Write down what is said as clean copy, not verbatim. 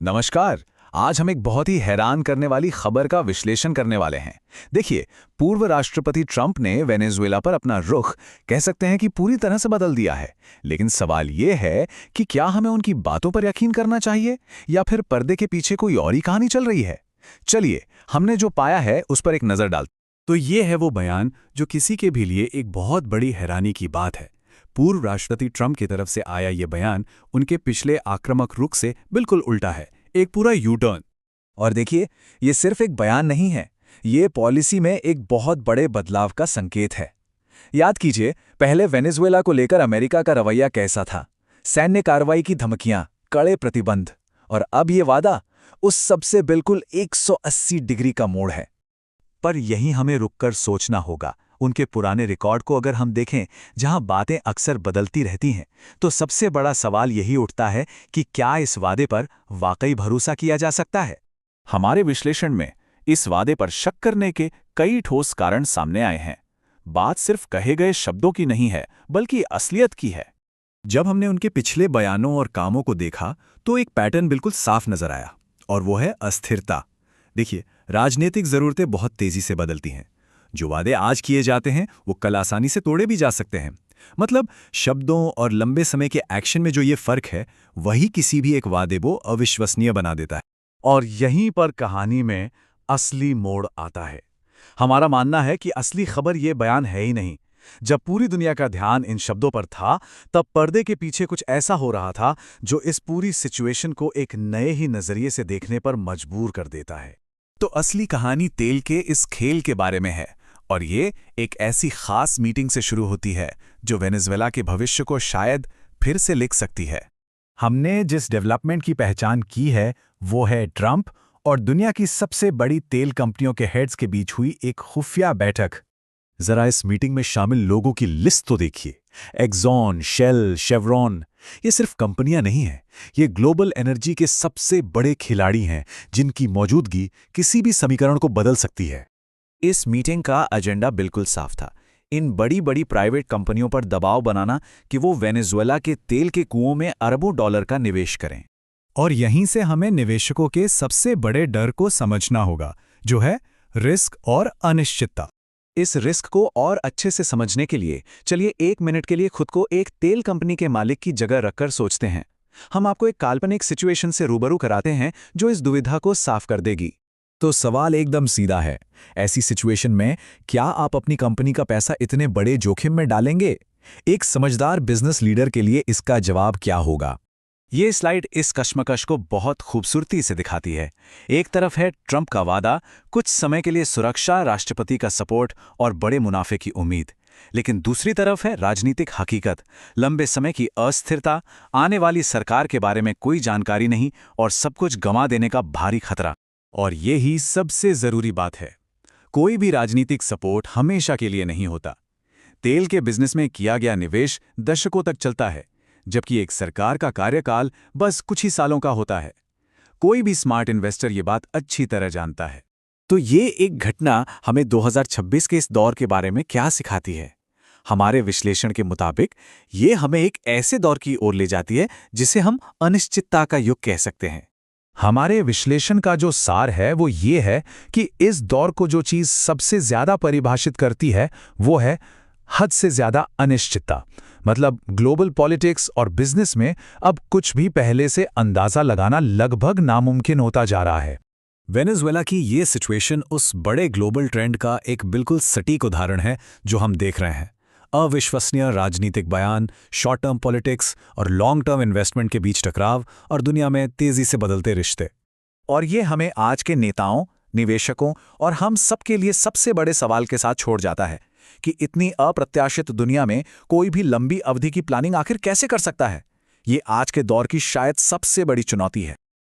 नमस्कार। आज हम एक बहुत ही हैरान करने वाली खबर का विश्लेषण करने वाले हैं। देखिए, पूर्व राष्ट्रपति ट्रंप ने वेनेजुएला पर अपना रुख कह सकते हैं कि पूरी तरह से बदल दिया है। लेकिन सवाल ये है कि क्या हमें उनकी बातों पर यकीन करना चाहिए या फिर पर्दे के पीछे कोई और ही कहानी चल रही है। चलिए, हमने जो पाया है उस पर एक नजर डालते। तो ये है वो बयान जो किसी के भी लिए एक बहुत बड़ी हैरानी की बात है। पूर्व राष्ट्रपति ट्रंप की तरफ से आया ये बयान उनके पिछले आक्रामक रुख से बिल्कुल उल्टा है, एक पूरा यू टर्न। और देखिए, ये सिर्फ एक बयान नहीं है, ये पॉलिसी में एक बहुत बड़े बदलाव का संकेत है। याद कीजिए, पहले वेनेजुएला को लेकर अमेरिका का रवैया कैसा था। सैन्य कार्रवाई की धमकियां, कड़े प्रतिबंध, और अब ये वादा उस सबसे बिल्कुल 180 डिग्री का मोड़ है। पर यहीं हमें रुककर सोचना होगा। उनके पुराने रिकॉर्ड को अगर हम देखें, जहां बातें अक्सर बदलती रहती हैं, तो सबसे बड़ा सवाल यही उठता है कि क्या इस वादे पर वाकई भरोसा किया जा सकता है। हमारे विश्लेषण में इस वादे पर शक करने के कई ठोस कारण सामने आए हैं। बात सिर्फ कहे गए शब्दों की नहीं है, बल्कि असलियत की है। जब हमने उनके पिछले बयानों और कामों को देखा तो एक पैटर्न बिल्कुल साफ नजर आया, और वो है अस्थिरता। देखिए, राजनीतिक जरूरतें बहुत तेजी से बदलती हैं। जो वादे आज किए जाते हैं वो कल आसानी से तोड़े भी जा सकते हैं। मतलब शब्दों और लंबे समय के एक्शन में जो ये फर्क है, वही किसी भी एक वादे को अविश्वसनीय बना देता है। और यहीं पर कहानी में असली मोड़ आता है। हमारा मानना है कि असली खबर ये बयान है ही नहीं। जब पूरी दुनिया का ध्यान इन शब्दों पर था, तब पर्दे के पीछे कुछ ऐसा हो रहा था जो इस पूरी सिचुएशन को एक नए ही नजरिए से देखने पर मजबूर कर देता है। तो असली कहानी तेल के इस खेल के बारे में है, और ये एक ऐसी खास मीटिंग से शुरू होती है जो वेनेजुएला के भविष्य को शायद फिर से लिख सकती है। हमने जिस डेवलपमेंट की पहचान की है वो है ट्रंप और दुनिया की सबसे बड़ी तेल कंपनियों के हेड्स के बीच हुई एक खुफिया बैठक। जरा इस मीटिंग में शामिल लोगों की लिस्ट तो देखिए। एक्सॉन, शेल, शेवरॉन, ये सिर्फ कंपनियां नहीं हैं, ये ग्लोबल एनर्जी के सबसे बड़े खिलाड़ी हैं जिनकी मौजूदगी किसी भी समीकरण को बदल सकती है। इस मीटिंग का एजेंडा बिल्कुल साफ था। इन बड़ी बड़ी प्राइवेट कंपनियों पर दबाव बनाना कि वो वेनेजुएला के तेल के कुओं में अरबों डॉलर का निवेश करें। और यहीं से हमें निवेशकों के सबसे बड़े डर को समझना होगा, जो है रिस्क और अनिश्चितता। इस रिस्क को और अच्छे से समझने के लिए चलिए 1 मिनट के लिए खुद को एक तेल कंपनी के मालिक की जगह रखकर सोचते हैं। हम आपको एक काल्पनिक सिचुएशन से रूबरू कराते हैं जो इस दुविधा को साफ कर देगी। तो सवाल एकदम सीधा है, ऐसी सिचुएशन में क्या आप अपनी कंपनी का पैसा इतने बड़े जोखिम में डालेंगे? एक समझदार बिजनेस लीडर के लिए इसका जवाब क्या होगा? ये स्लाइड इस कश्मकश को बहुत खूबसूरती से दिखाती है। एक तरफ है ट्रंप का वादा, कुछ समय के लिए सुरक्षा, राष्ट्रपति का सपोर्ट और बड़े मुनाफे की उम्मीद। लेकिन दूसरी तरफ है राजनीतिक हकीकत, लंबे समय की अस्थिरता, आने वाली सरकार के बारे में कोई जानकारी नहीं और सब कुछ गंवा देने का भारी खतरा। और ये ही सबसे जरूरी बात है, कोई भी राजनीतिक सपोर्ट हमेशा के लिए नहीं होता। तेल के बिजनेस में किया गया निवेश दशकों तक चलता है, जबकि एक सरकार का कार्यकाल बस कुछ ही सालों का होता है। कोई भी स्मार्ट इन्वेस्टर ये बात अच्छी तरह जानता है। तो ये एक घटना हमें 2026 के इस दौर के बारे में क्या सिखाती है? हमारे विश्लेषण के मुताबिक ये हमें एक ऐसे दौर की ओर ले जाती है जिसे हम अनिश्चितता का युग कह सकते हैं। हमारे विश्लेषण का जो सार है वो ये है कि इस दौर को जो चीज़ सबसे ज़्यादा परिभाषित करती है वो है हद से ज़्यादा अनिश्चितता। मतलब ग्लोबल पॉलिटिक्स और बिजनेस में अब कुछ भी पहले से अंदाज़ा लगाना लगभग नामुमकिन होता जा रहा है। वेनेजुएला की ये सिचुएशन उस बड़े ग्लोबल ट्रेंड का एक बिल्कुल सटीक उदाहरण है जो हम देख रहे हैं। अविश्वसनीय राजनीतिक बयान, शॉर्ट टर्म पॉलिटिक्स और लॉन्ग टर्म इन्वेस्टमेंट के बीच टकराव और दुनिया में तेजी से बदलते रिश्ते। और ये हमें आज के नेताओं, निवेशकों और हम सब के लिए सबसे बड़े सवाल के साथ छोड़ जाता है कि इतनी अप्रत्याशित दुनिया में कोई भी लंबी अवधि की प्लानिंग आखिर कैसे कर सकता है। ये आज के दौर की शायद सबसे बड़ी चुनौती है।